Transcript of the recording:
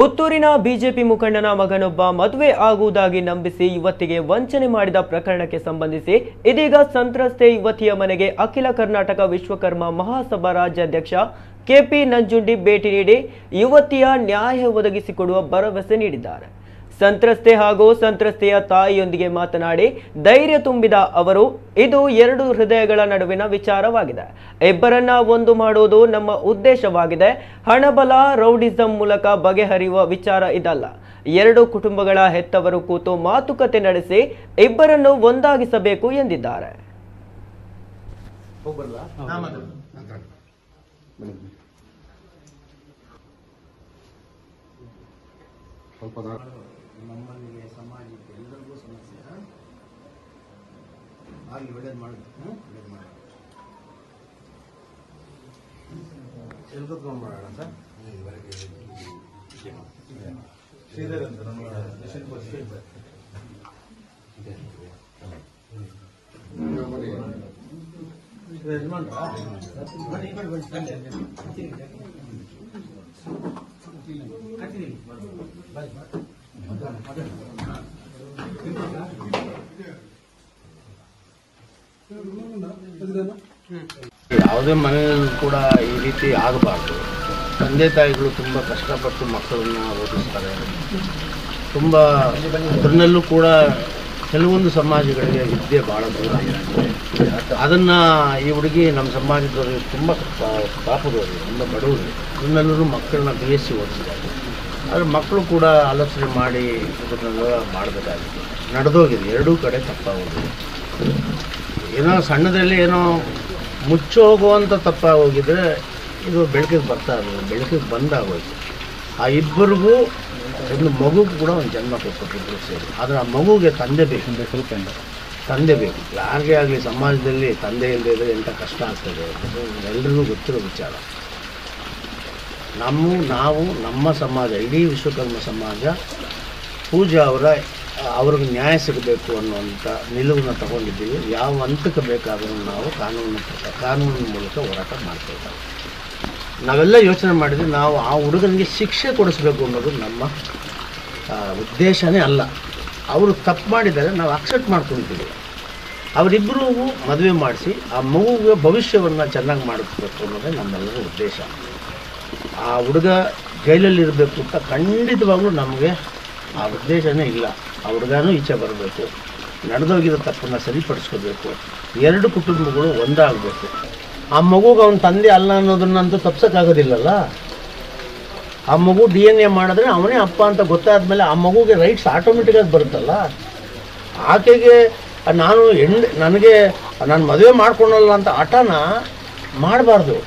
ಪುತ್ತೂರಿನ ಬಿಜೆಪಿ ಮುಖಂಡನ ಮಗನೊಬ್ಬ ಮದುವೆ ಆಗುವುದಾಗಿ ನಂಬಿಸಿ ಯುವತಿಗೆ ವಂಚನೆ ಮಾಡಿದ ಪ್ರಕರಣಕ್ಕೆ ಸಂಬಂಧಿಸಿ ಇದೀಗ ಸಂತ್ರಸ್ತೆ ಯುವತಿಯ ಮನೆಗೆ ಅಖಿಲ ಕರ್ನಾಟಕ ವಿಶ್ವಕರ್ಮ ಮಹಾಸಭಾ ರಾಜ್ಯಾಧ್ಯಕ್ಷ ಕೆಪಿ ನಂಜುಂಡಿ ಭೇಟಿ ನೀಡಿ ಯುವತಿಯ ನ್ಯಾಯ ಒದಗಿಸಿಕೊಡುವ ಭರವಸೆ ನೀಡಿದ್ದಾರೆ. ಸಂತ್ರಸ್ತೆ ಹಾಗೂ ಸಂತ್ರಸ್ತೆಯ ತಾಯಿಯೊಂದಿಗೆ ಮಾತನಾಡಿ ಧೈರ್ಯ ತುಂಬಿದ ಅವರು, ಇದು ಎರಡು ಹೃದಯಗಳ ನಡುವಿನ ವಿಚಾರವಾಗಿದೆ. ಇಬ್ಬರನ್ನ ಒಂದು ಮಾಡುವುದು ನಮ್ಮ ಉದ್ದೇಶವಾಗಿದೆ. ಹಣಬಲ ರೌಡಿಸಂ ಮೂಲಕ ಬಗೆಹರಿಯುವ ವಿಚಾರ ಇದಲ್ಲ. ಎರಡು ಕುಟುಂಬಗಳ ಹೆತ್ತವರು ಕೂತು ಮಾತುಕತೆ ನಡೆಸಿ ಇಬ್ಬರನ್ನು ಒಂದಾಗಿಸಬೇಕು ಎಂದಿದ್ದಾರೆ. ನಮ್ಮಲ್ಲಿಗೆ ಸಮಾಜಕ್ಕೆ ಎಲ್ಲರಿಗೂ ಸಮಸ್ಯೆ ಆಗಲಿ, ಒಳ್ಳೇದು ಮಾಡಿ ಒಳ್ಳೇದು ಮಾಡಿ ಎಲ್ಕೊತ್ಕೊಂಡು ಮಾಡೋಣ ಸರ್. ಶ್ರೀಧರ್ ಅಂತ ನಮ್ಮ ಯಾವುದೇ ಮನೆಯಲ್ಲೂ ಕೂಡ ಈ ರೀತಿ ಆಗಬಾರ್ದು. ತಂದೆ ತಾಯಿಗಳು ತುಂಬ ಕಷ್ಟಪಟ್ಟು ಮಕ್ಕಳನ್ನ ಓದಿಸ್ತಾರೆ. ತುಂಬ ಅದರಲ್ಲೂ ಕೂಡ ಕೆಲವೊಂದು ಸಮಾಜಗಳಿಗೆ ವಿದ್ಯೆ ಭಾಳ ದೂರ ಇರುತ್ತೆ. ಅದನ್ನು ಈ ಹುಡುಗಿ ನಮ್ಮ ಸಮಾಜದವರು ತುಂಬ ಪಾಪದವರು, ತುಂಬ ಬಡವರು, ಅದನ್ನೆಲ್ಲರೂ ಮಕ್ಕಳನ್ನ ಬೇಯಿಸಿ ಓದಿಸಿದ್ದಾರೆ. ಆದರೆ ಮಕ್ಕಳು ಕೂಡ ಆಲೋಚನೆ ಮಾಡಿ ಇದನ್ನೆಲ್ಲ ಮಾಡಬೇಕಾಗಿದೆ. ನಡೆದೋಗಿದೆ, ಎರಡೂ ಕಡೆ ತಪ್ಪಾಗೋಗಿದೆ. ಏನೋ ಸಣ್ಣದಲ್ಲಿ ಏನೋ ಮುಚ್ಚೋಗುವಂಥ ತಪ್ಪಾಗೋಗಿದ್ರೆ ಇದು ಬೆಳಕಿಗೆ ಬರ್ತಾ ಇರೋದು, ಬೆಳಕಿಗೆ ಬಂದಾಗೋಯ್ತು. ಆ ಇಬ್ಬರಿಗೂ ಒಂದು ಮಗುಗೂ ಕೂಡ ಒಂದು ಜನ್ಮ ಕೊಟ್ಬಿಟ್ಟಿದ್ರು ಸೇರಿ. ಆದರೆ ಆ ಮಗುಗೆ ತಂದೆ ಬೇಕು, ತಂದೆ ಬೇಕು. ಯಾರಿಗೇ ಆಗಲಿ ಸಮಾಜದಲ್ಲಿ ತಂದೆ ಇಲ್ಲದೆ ಇದ್ದರೆ ಎಂಥ ಕಷ್ಟ ಆಗ್ತದೆ, ಎಲ್ರಿಗೂ ಗೊತ್ತಿರೋ ವಿಚಾರ. ನಮ್ಮ ಸಮಾಜ, ಇಡೀ ವಿಶ್ವಕರ್ಮ ಸಮಾಜ ಪೂಜಾ ಅವ್ರಿಗೆ ನ್ಯಾಯ ಸಿಗಬೇಕು ಅನ್ನುವಂಥ ನಿಲುವನ್ನು ತಗೊಂಡಿದ್ದೀವಿ. ಯಾವ ಹಂತಕ್ಕೆ ಬೇಕಾದರೂ ನಾವು ಕಾನೂನಿನ ಮೂಲಕ ಹೋರಾಟ ಮಾಡ್ತಾಯಿದ್ದೇವೆ. ನಾವೆಲ್ಲ ಯೋಚನೆ ಮಾಡಿದ್ವಿ, ನಾವು ಆ ಹುಡುಗನಿಗೆ ಶಿಕ್ಷೆ ಕೊಡಿಸ್ಬೇಕು ಅನ್ನೋದು ನಮ್ಮ ಉದ್ದೇಶನೇ ಅಲ್ಲ. ಅವರು ತಪ್ಪು ಮಾಡಿದ್ದಾರೆ, ನಾವು ಅಕ್ಸೆಪ್ಟ್ ಮಾಡ್ಕೊಳ್ತೀವಿ. ಅವರಿಬ್ಬರೂ ಮದುವೆ ಮಾಡಿಸಿ ಆ ಮಗುವಿಗೆ ಭವಿಷ್ಯವನ್ನು ಚೆನ್ನಾಗಿ ಮಾಡಿಸ್ಬೇಕು ಅನ್ನೋದೇ ನಮ್ಮೆಲ್ಲರ ಉದ್ದೇಶ. ಆ ಹುಡುಗ ಜೈಲಲ್ಲಿರಬೇಕು ಅಂತ ಖಂಡಿತವಾಗ್ಲೂ ನಮಗೆ ಆ ಉದ್ದೇಶನೇ ಇಲ್ಲ. ಆ ಹುಡುಗನೂ ಈಚೆ ಬರಬೇಕು, ನಡೆದೋಗಿರೋ ತಪ್ಪನ್ನು ಸರಿಪಡಿಸ್ಕೋಬೇಕು, ಎರಡು ಕುಟುಂಬಗಳು ಒಂದಾಗಬೇಕು. ಆ ಮಗುಗೆ ಅವನ ತಂದೆ ಅಲ್ಲ ಅನ್ನೋದನ್ನಂತೂ ತಪ್ಸೋಕ್ಕಾಗೋದಿಲ್ಲಲ್ಲ. ಆ ಮಗು DNA ಮಾಡಿದ್ರೆ ಅವನೇ ಅಪ್ಪ ಅಂತ ಗೊತ್ತಾದ್ಮೇಲೆ ಆ ಮಗುಗೆ ರೈಟ್ಸ್ ಆಟೋಮೆಟಿಕ್ಕಾಗಿ ಬರುತ್ತಲ್ಲ. ಆಕೆಗೆ ನಾನು ಮದುವೆ ಮಾಡ್ಕೊಳಲ್ಲ ಅಂತ ಹಠನ ಮಾಡಬಾರ್ದು.